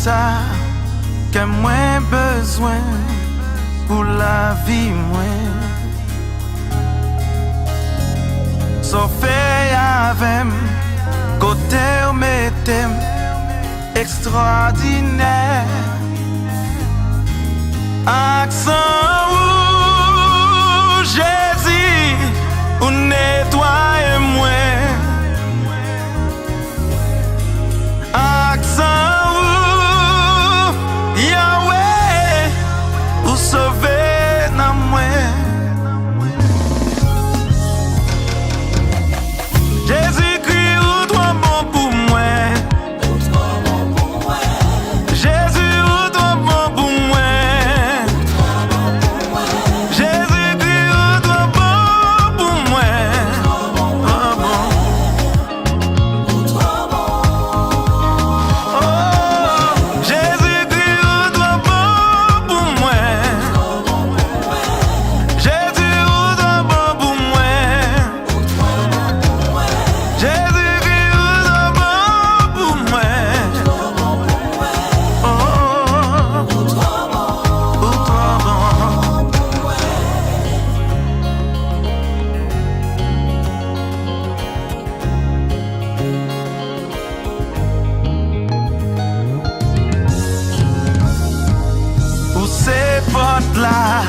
ça que moi besoin pour la vie moi. Sauf avec côté où mettez extraordinaire accent où Jésus ou nettoie moi accent où Yahweh ou sauver na moi. Jésus-Christ ou toi bon pour moi. Jésus ou toi bon pour moi. Jésus-Christ ou toi bon pour moi. Oh, Jésus-Christ ou toi bon pour moi. Jésus ou toi bon pour moi. Jésus-Christ ou toi bon pour moi. Oh, ou toi bon. Ou ces portes là,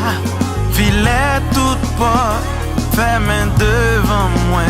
filet toute porte, fermée devant moi.